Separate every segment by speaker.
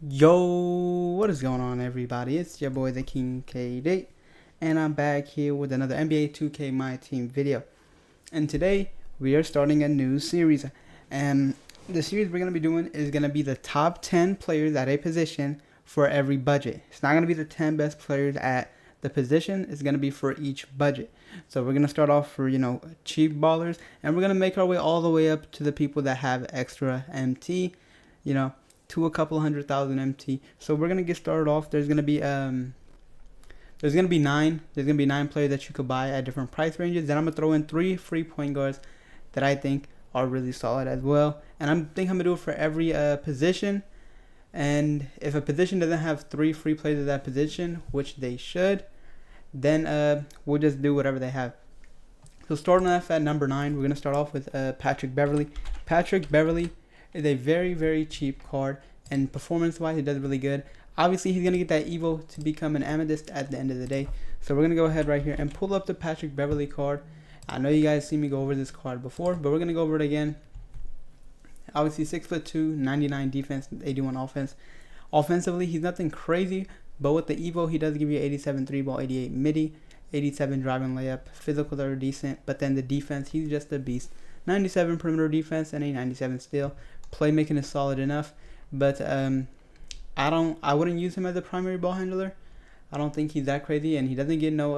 Speaker 1: Yo, what is going on, everybody? It's your boy, the King KD, and I'm back here with another NBA 2K My Team video. And today, we are starting a new series. And the series we're going to be doing is going to be the top 10 players at a position for every budget. It's not going to be the 10 best players at the position, it's going to be for each budget. So we're going to start off for, cheap ballers, and we're going to make our way all the way up to the people that have extra MT, to a couple 100,000 MT. So we're gonna get started off. There's gonna be nine. There's gonna be 9 players that you could buy at different price ranges. Then I'm gonna throw in 3 free point guards that I think are really solid as well. And I'm gonna do it for every position. And if a position doesn't have 3 free players at that position, which they should, then we'll just do whatever they have. So starting off at number 9, we're gonna start off with Patrick Beverley. Patrick Beverley is a very, very cheap card, and performance-wise, he does really good. Obviously, he's going to get that Evo to become an Amethyst at the end of the day. So we're going to go ahead right here and pull up the Patrick Beverley card. I know you guys see me go over this card before, but we're going to go over it again. Obviously, 6'2", 99 defense, 81 offense. Offensively, he's nothing crazy, but with the Evo, he does give you 87 3-ball, 88 midi, 87 driving layup. Physicals are decent, but then the defense, he's just a beast. 97 perimeter defense and a 97 steal. Playmaking is solid enough, but I wouldn't use him as a primary ball handler. I don't think he's that crazy, and he doesn't get no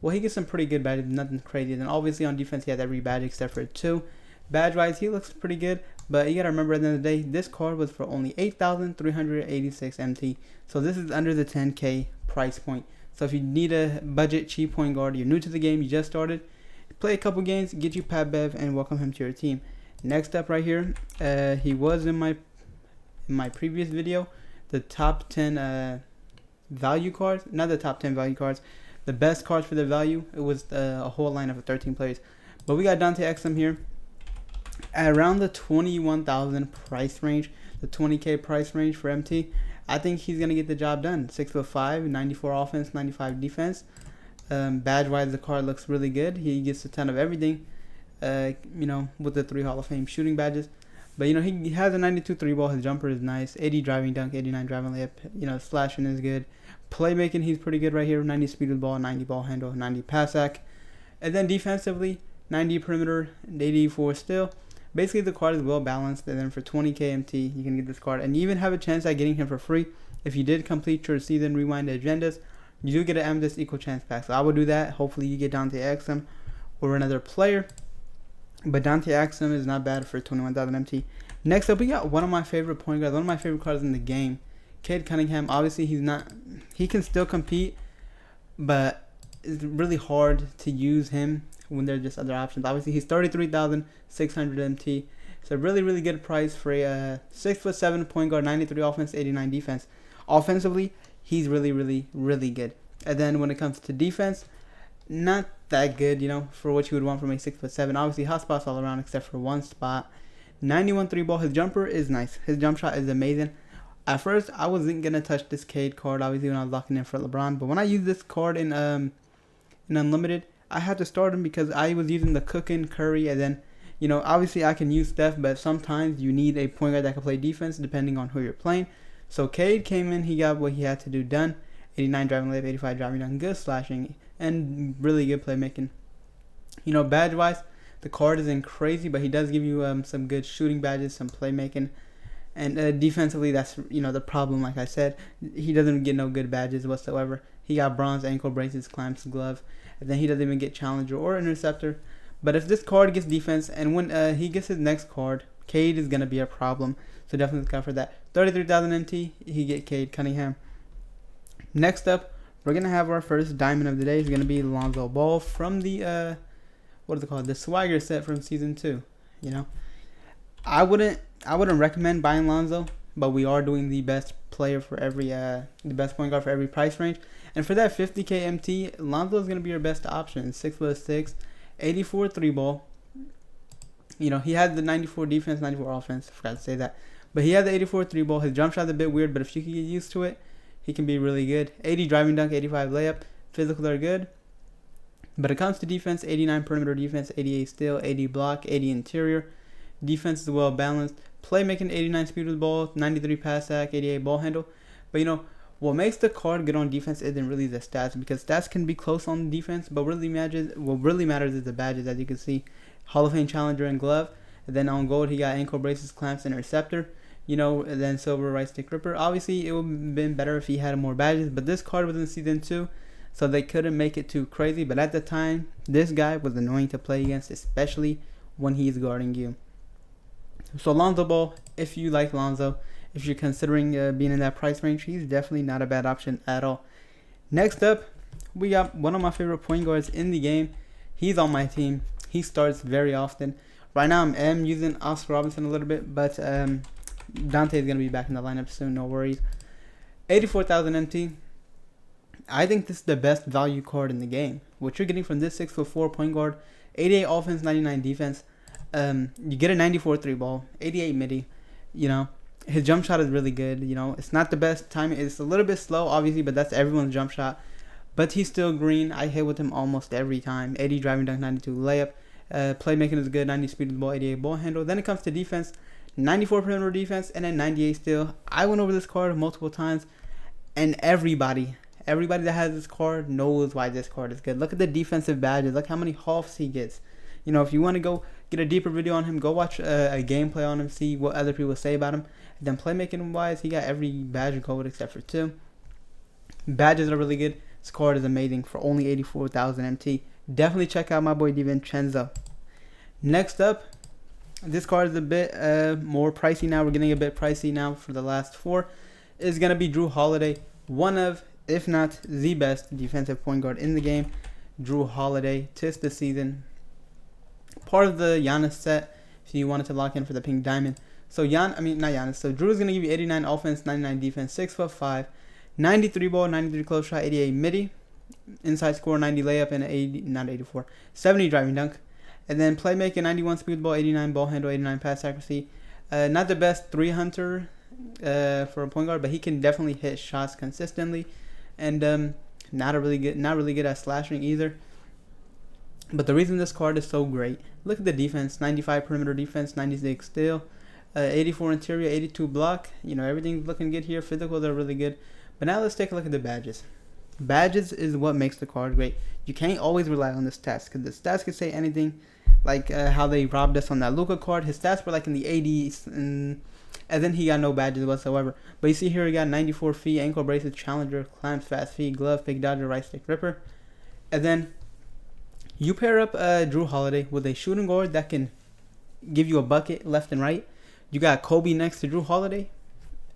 Speaker 1: well, he gets some pretty good badges, nothing crazy. And obviously on defense, he has every badge except for 2. Badge wise, he looks pretty good, but you gotta remember at the end of the day, this card was for only 8,386 MT. So this is under the 10K price point. So if you need a budget cheap point guard, you're new to the game, you just started, play a couple games, get you Pat Bev, and welcome him to your team. Next up right here, he was in my previous video, the top 10 value cards, not the top 10 value cards, the best cards for the value. It was a whole lineup of 13 players. But we got Dante Exum here at around the 21,000 price range, the 20K price range for MT. I think he's going to get the job done. 6'5", 94 offense, 95 defense. Badge wise, the card looks really good. He gets a ton of everything. With the 3 Hall of Fame shooting badges. But, he has a 92 3-ball. His jumper is nice. 80 driving dunk, 89 driving layup. Slashing is good. Playmaking, he's pretty good right here. 90 speed with ball, 90 ball handle, 90 pass sack. And then defensively, 90 perimeter, 84 steal. Basically, the card is well balanced. And then for 20K MT, you can get this card. And you even have a chance at getting him for free. If you did complete your season rewind agendas, you do get an Amethyst equal chance pack. So I would do that. Hopefully, you get Dante Exum or another player. But Dante Exum is not bad for 21,000 MT. Next up, we got one of my favorite point guards, one of my favorite cards in the game, Cade Cunningham. Obviously, he can still compete, but it's really hard to use him when there's just other options. Obviously, he's 33,600 MT. It's a really, really good price for a 6'7" point guard, 93 offense, 89 defense. Offensively, he's really, really, really good. And then when it comes to defense, not that good, for what you would want from a 6'7". Obviously, hot spots all around except for one spot. 91 3-ball. His jumper is nice. His jump shot is amazing. At first, I wasn't gonna touch this Cade card, obviously, when I was locking in for LeBron. But when I used this card in Unlimited, I had to start him because I was using the Cookin, Curry, and then, obviously I can use Steph, but sometimes you need a point guard that can play defense depending on who you're playing. So Cade came in, he got what he had to do done. 89 driving layup, 85 driving dunk, good slashing, and really good playmaking. Badge wise, the card isn't crazy, but he does give you some good shooting badges, some playmaking, and defensively, that's the problem. Like I said, he doesn't get no good badges whatsoever. He got bronze, ankle braces, clamps, glove, and then he doesn't even get challenger or interceptor. But if this card gets defense, and when he gets his next card, Cade is gonna be a problem. So definitely look out for that. 33,000 MT, he get Cade Cunningham. Next up, we're gonna have our first diamond of the day. It's gonna be Lonzo Ball from the what is it called? The Swagger set from season 2. I wouldn't recommend buying Lonzo, but we are doing the best player for every the best point guard for every price range. And for that 50K MT, Lonzo is gonna be your best option. 6'6", 84 3-ball. He has the 94 defense, 94 offense. I forgot to say that, but he has the 84 3-ball. His jump shot's a bit weird, but if you can get used to it, he can be really good. 80 driving dunk, 85 layup. Physicals are good. But it comes to defense, 89 perimeter defense, 88 steal, 80 block, 80 interior. Defense is well balanced. Playmaking 89 speed with the ball, 93 pass sack, 88 ball handle. But what makes the card good on defense isn't really the stats, because stats can be close on defense, but what really matters is the badges. As you can see, Hall of Fame challenger and glove. And then on gold he got ankle braces, clamps, interceptor. And then silver right stick ripper. Obviously it would have been better if he had more badges, but this card was in season 2, so they couldn't make it too crazy. But at the time, this guy was annoying to play against, especially when he's guarding you. So Lonzo Ball, if you like Lonzo, if you're considering being in that price range, he's definitely not a bad option at all. Next up, we got one of my favorite point guards in the game. He's on my team. He starts very often. Right now, I'm using Oscar Robinson a little bit, but Dante is going to be back in the lineup soon, no worries. 84,000 MT. I think this is the best value card in the game. What you're getting from this 6'4" point guard, 88 offense, 99 defense. You get a 94 3 ball, 88 midi. His jump shot is really good. It's not the best timing. It's a little bit slow, obviously, but that's everyone's jump shot. But he's still green. I hit with him almost every time. 80 driving dunk, 92 layup. Playmaking is good, 90 speed with the ball, 88 ball handle. Then it comes to defense, 94 perimeter defense, and then 98 steal. I went over this card multiple times, and everybody that has this card knows why this card is good. Look at the defensive badges. Look how many halves he gets. If you want to go get a deeper video on him, go watch a gameplay on him, see what other people say about him. And then playmaking wise, he got every badge gold except for 2. Badges are really good. This card is amazing for only 84,000 MT. Definitely check out my boy DiVincenzo. Next up, this card is a bit more pricey now. We're getting a bit pricey now for the last 4. Is going to be Drew Holiday. One of, if not the best defensive point guard in the game. Drew Holiday. 'Tis the season. Part of the Giannis set, if you wanted to lock in for the pink diamond. So not Giannis. So Drew is going to give you 89 offense, 99 defense, 6'5", 93 ball, 93 close shot, 88 midi, inside score, 90 layup, and 70 driving dunk. And then playmaking, 91 speed ball, 89 ball handle, 89 pass accuracy. Not the best 3 hunter for a point guard, but he can definitely hit shots consistently. And not really good at slashing either. But the reason this card is so great, look at the defense, 95 perimeter defense, 96 steal, 84 interior, 82 block. Everything's looking good here. Physicals are really good. But now let's take a look at the badges. Badges is what makes the card great. You can't always rely on the stats, because the stats could say anything, like how they robbed us on that Luka card. His stats were like in the 80s, and then he got no badges whatsoever. But you see here, he got 94 feet, ankle braces, challenger, clamps, fast feet, glove, big dodger, right stick ripper. And then you pair up Drew Holiday with a shooting guard that can give you a bucket left and right. You got Kobe next to Drew Holiday.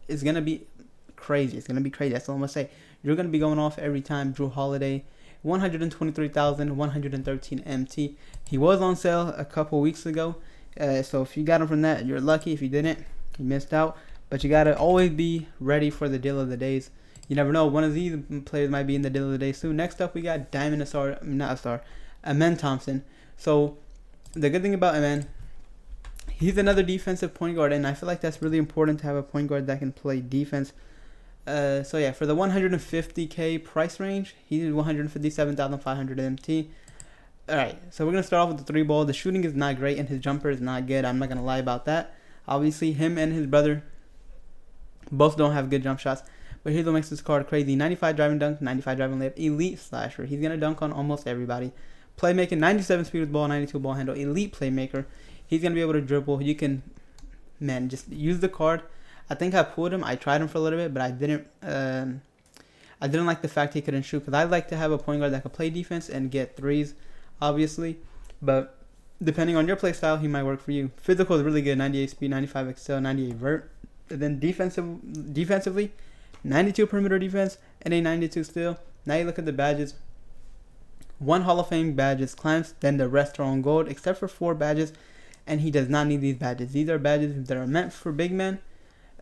Speaker 1: It's going to be crazy. That's all I'm going to say. You're going to be going off every time. Drew Holiday, 123,113 MT. He was on sale a couple weeks ago. So if you got him from that, you're lucky. If you didn't, you missed out. But you got to always be ready for the deal of the days. You never know. One of these players might be in the deal of the day soon. Next up, we got Amen Thompson. So the good thing about Amen, he's another defensive point guard, and I feel like that's really important to have a point guard that can play defense. So yeah, for the 150k price range, he's 157,500 MT. Alright, so we're going to start off with the 3 ball. The shooting is not great, and his jumper is not good. I'm not going to lie about that. Obviously, him and his brother both don't have good jump shots. But here's what makes this card crazy. 95 driving dunk, 95 driving layup, elite slasher. He's going to dunk on almost everybody. Playmaking, 97 speed with ball, 92 ball handle, elite playmaker. He's going to be able to dribble. You can, just use the card. I think I pulled him. I tried him for a little bit, but I didn't like the fact he couldn't shoot, because I like to have a point guard that could play defense and get threes, obviously. But depending on your play style, he might work for you. Physical is really good. 98 speed, 95 excel, 98 vert. And then defensively, 92 perimeter defense and a 92 steal. Now you look at the badges. 1 Hall of Fame badges clamps, then the rest are on gold, except for 4 badges, and he does not need these badges. These are badges that are meant for big men,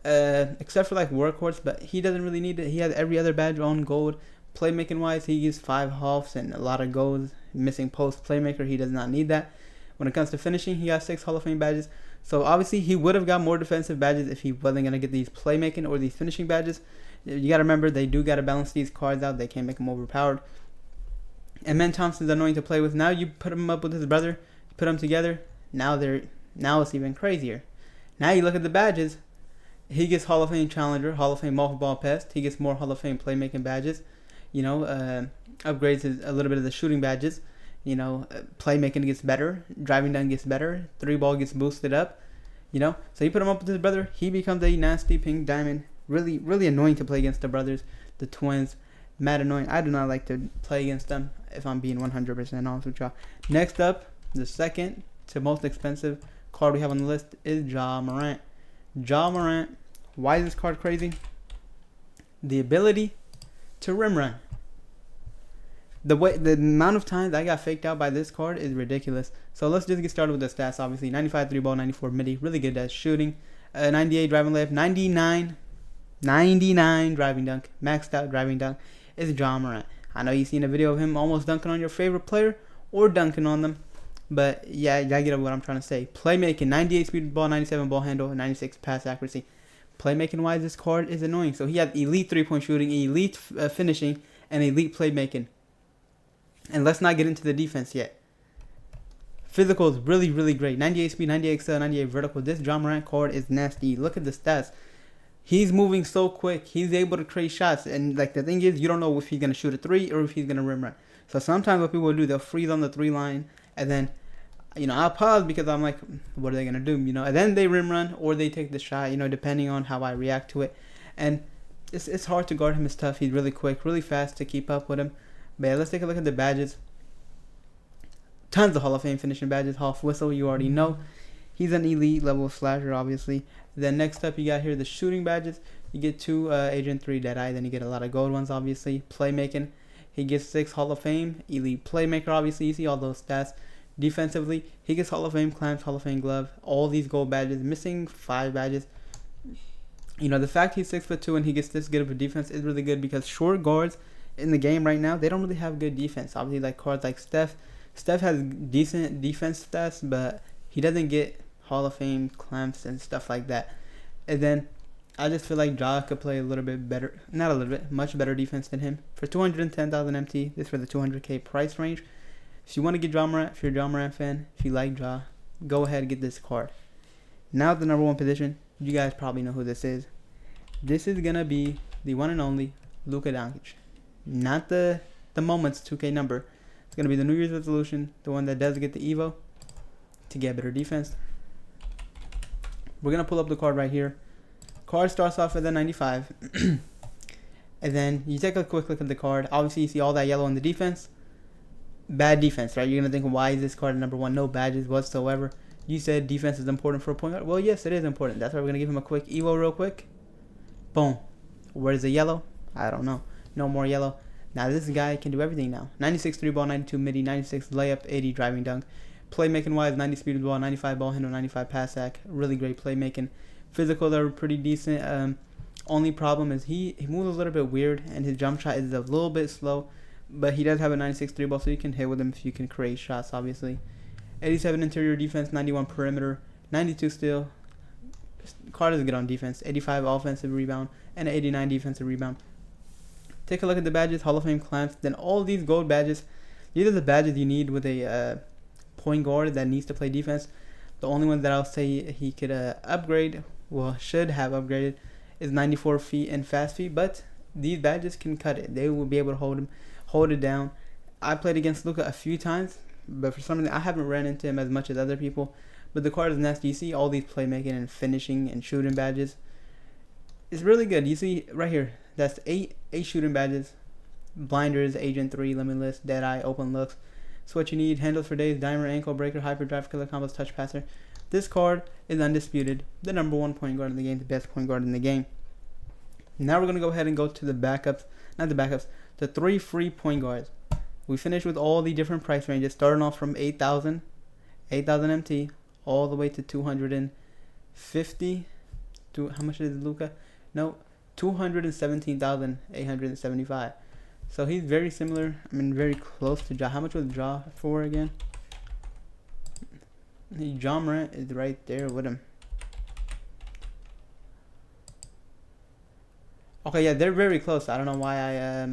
Speaker 1: except for like workhorse, but he doesn't really need it. He has every other badge on gold. Playmaking wise, he used 5 halves and a lot of golds. Missing post playmaker, he does not need that. When it comes to finishing, he got 6 Hall of Fame badges. So obviously he would have got more defensive badges if he wasn't going to get these playmaking or these finishing badges. You got to remember, they do got to balance these cards out. They can't make him overpowered. And Ben Thompson's annoying to play with. Now you put him up with his brother, put them together. Now it's even crazier. Now you look at the badges. He gets Hall of Fame Challenger, Hall of Fame Multi-Ball Pest. He gets more Hall of Fame Playmaking badges. Upgrades a little bit of the shooting badges. Playmaking gets better. Driving down gets better. 3-ball gets boosted up. So you put him up with his brother. He becomes a nasty pink diamond. Really, really annoying to play against the brothers, the twins. Mad annoying. I do not like to play against them, if I'm being 100% honest with y'all. Next up, the second to most expensive card we have on the list is Ja Morant. Ja Morant. Why is this card crazy? The ability to rim run. The amount of times I got faked out by this card is ridiculous. So let's just get started with the stats. Obviously, 95 3-ball, 94 midi, really good at shooting. 98 driving layup, 99 driving dunk, maxed out driving dunk is Ja Morant. I know you've seen a video of him almost dunking on your favorite player or dunking on them, but yeah, you gotta get what I'm trying to say. Playmaking, 98 speed ball, 97 ball handle, and 96 pass accuracy. Playmaking wise, this card is annoying. So he has elite 3-point shooting, elite finishing, and elite playmaking. And let's not get into the defense yet. Physical is really, really great. 98 speed, 98 excel, 98 vertical. This Ja Morant card is nasty. Look at the stats. He's moving so quick. He's able to create shots. And the thing is, you don't know if he's going to shoot a 3 or if he's going to rim run. So sometimes what people do, they'll freeze on the 3 line. And then, I'll pause because I'm like, what are they going to do? And then they rim run or they take the shot, depending on how I react to it. And it's hard to guard him. It's tough. He's really quick, really fast to keep up with him. But yeah, let's take a look at the badges. Tons of Hall of Fame finishing badges. Half whistle, you already know. He's an elite level slasher, obviously. Then next up, you got here the shooting badges. You get 2 Agent 3 Deadeye. Then you get a lot of gold ones, obviously. Playmaking. He gets 6 Hall of Fame. Elite playmaker, obviously. You see all those stats. Defensively, he gets Hall of Fame clamps, Hall of Fame glove. All these gold badges. Missing 5 badges. The fact he's 6'2" and he gets this good of a defense is really good because short guards in the game right now, they don't really have good defense. Obviously, like cards like Steph. Steph has decent defense stats, but he doesn't get Hall of Fame clamps and stuff like that. And then I just feel like Ja could play a little bit better, not a little bit, much better defense than him. For 210,000 MT, this for the 200K price range. If you want to get Ja Morant, if you're a Ja Morant fan, if you like Ja, go ahead and get this card. Now the number 1 position, you guys probably know who this is. This is gonna be the one and only Luka Doncic. Not the Moments 2K number. It's going to be the New Year's resolution, the one that does get the Evo to get better defense. We're going to pull up the card right here. Card starts off with a 95. And then you take a quick look at the card. Obviously, you see all that yellow on the defense. Bad defense, right? You're going to think, why is this card number 1? No badges whatsoever. You said defense is important for a point guard. Well, yes, it is important. That's why we're going to give him a quick Evo real quick. Boom. Where's the yellow? I don't know. No more yellow. Now this guy can do everything now. 96 3-ball, 92 midi, 96 layup, 80 driving dunk. Playmaking wise, 90 speed ball, 95 ball handle, 95 pass sack. Really great playmaking. Physical, they're pretty decent. Only problem is he moves a little bit weird and his jump shot is a little bit slow. But he does have a 96 3-ball, so you can hit with him if you can create shots, obviously. 87 interior defense, 91 perimeter, 92 steal. Card is good on defense. 85 offensive rebound and 89 defensive rebound. Take a look at the badges, Hall of Fame clamps. Then all these gold badges, these are the badges you need with a point guard that needs to play defense. The only one that I'll say he could upgrade, well, should have upgraded, is 94 feet and fast feet. But these badges can cut it. They will be able to hold it down. I played against Luka a few times, but for some reason I haven't ran into him as much as other people. But the card is nasty. You see all these playmaking and finishing and shooting badges. It's really good. You see right here, that's 8 shooting badges. Blinders, Agent 3, Limitless, Deadeye, Open Looks. That's what you need. Handles for days, Dimer, Ankle Breaker, Hyperdrive, Killer Combos, Touch Passer. This card is undisputed. The number 1 point guard in the game, the best point guard in the game. Now we're going to go ahead and go to the backups. Not the backups, the 3 free point guards. We finished with all the different price ranges, starting off from 8,000 MT, all the way to 250. How much is Luka? No, 217,875. So he's very similar. I mean, very close to Ja. How much was Ja for again? Ja Morant is right there with him. Okay, yeah, they're very close. I don't know why I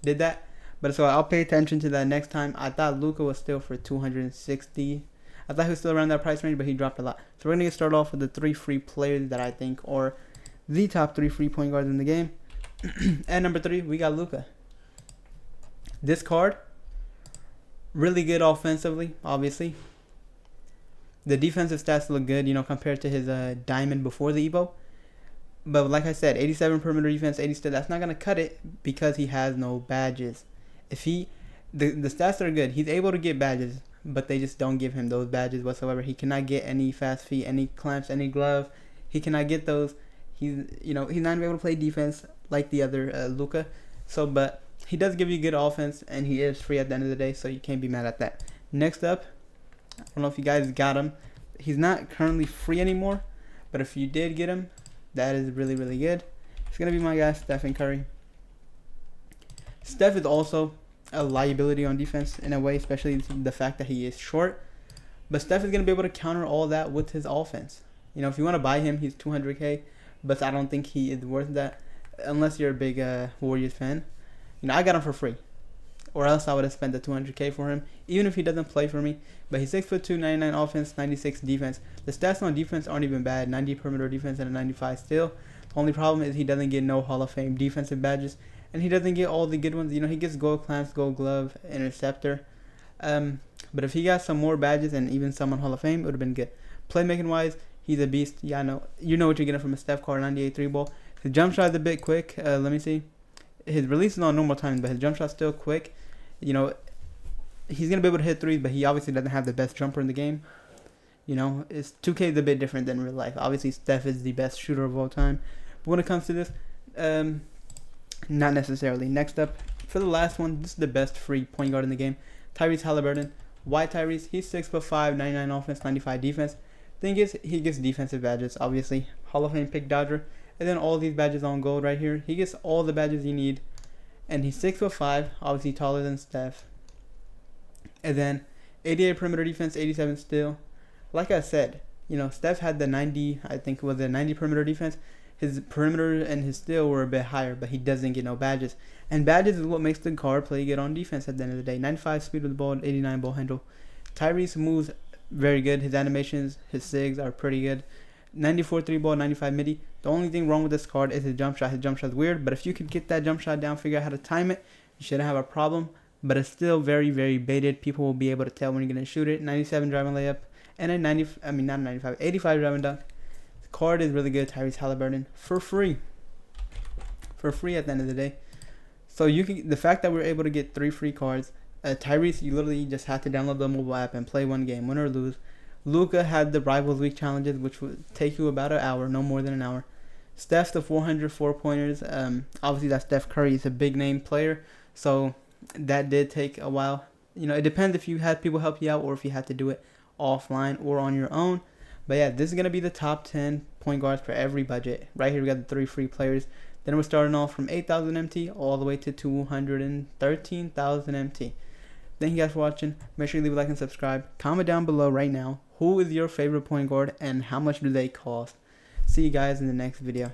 Speaker 1: did that, but so I'll pay attention to that next time. I thought Luka was still for 260. I thought he was still around that price range, but he dropped a lot. So we're going to get started off with the 3 free players that I think are the top 3 free point guards in the game. At number 3, we got Luka. This card, really good offensively, obviously. The defensive stats look good, compared to his diamond before the Evo. But like I said, 87 perimeter defense, 80 still. That's not gonna cut it because he has no badges. If the stats are good, he's able to get badges, but they just don't give him those badges whatsoever. He cannot get any fast feet, any clamps, any glove. He cannot get those. He's not able to play defense like the other Luka. So, but he does give you good offense, and he is free at the end of the day, so you can't be mad at that. Next up, I don't know if you guys got him. He's not currently free anymore, but if you did get him, that is really, really good. It's going to be my guy, Stephen Curry. Steph is also a liability on defense in a way, especially the fact that he is short. But Steph is going to be able to counter all that with his offense. If you want to buy him, he's $200K, but I don't think he is worth that unless you're a big Warriors fan. I got him for free, or else I would have spent the $200K for him, even if he doesn't play for me. But he's 6'2", 99 offense, 96 defense. The stats on defense aren't even bad. 90 perimeter defense and a 95 steal. The only problem is he doesn't get no Hall of Fame defensive badges, and he doesn't get all the good ones. He gets gold clamps, gold glove, interceptor. But if he got some more badges and even some on Hall of Fame, it would have been good. Playmaking wise, he's a beast. Yeah, I know. You know what you're getting from a Steph Curry 98 3-ball. His jump shot is a bit quick. Let me see. His release is on normal time, but his jump shot's still quick. He's going to be able to hit threes, but he obviously doesn't have the best jumper in the game. It's 2K is a bit different than real life. Obviously, Steph is the best shooter of all time. But when it comes to this, not necessarily. Next up, for the last one, this is the best free point guard in the game. Tyrese Halliburton. Why Tyrese? He's 6'5", 99 offense, 95 defense. Thing is, he gets defensive badges, obviously. Hall of Fame pick Dodger. And then all these badges on gold right here. He gets all the badges you need. And he's 6'5", obviously taller than Steph. And then 88 perimeter defense, 87 steal. Like I said, Steph had the 90, I think it was the 90 perimeter defense. His perimeter and his steal were a bit higher, but he doesn't get no badges. And badges is what makes the card play good on defense at the end of the day. 95 speed with the ball, 89 ball handle. Tyrese moves very good. His animations, his sigs are pretty good. 94 3-ball, 95 midi. The only thing wrong with this card is his jump shot. His jump shot's weird, but if you could get that jump shot down, figure out how to time it, you shouldn't have a problem. But it's still very, very baited. People will be able to tell when you're going to shoot it. 97 driving layup and a 85 driving dunk. The card is really good. Tyrese Halliburton for free. For free at the end of the day. So the fact that we're able to get 3 free cards. Tyrese, you literally just have to download the mobile app and play one game, win or lose. Luka had the Rivals Week challenges, which would take you about an hour, no more than an hour. Steph, the 400 4-pointers. Obviously, that's Steph Curry. He's a big name player, so that did take a while. It depends if you had people help you out or if you had to do it offline or on your own. But yeah, this is going to be the top 10 point guards for every budget. Right here, we got the 3 free players. Then we're starting off from 8,000 MT all the way to 213,000 MT. Thank you guys for watching. Make sure you leave a like and subscribe. Comment down below right now, who is your favorite point guard and how much do they cost? See you guys in the next video.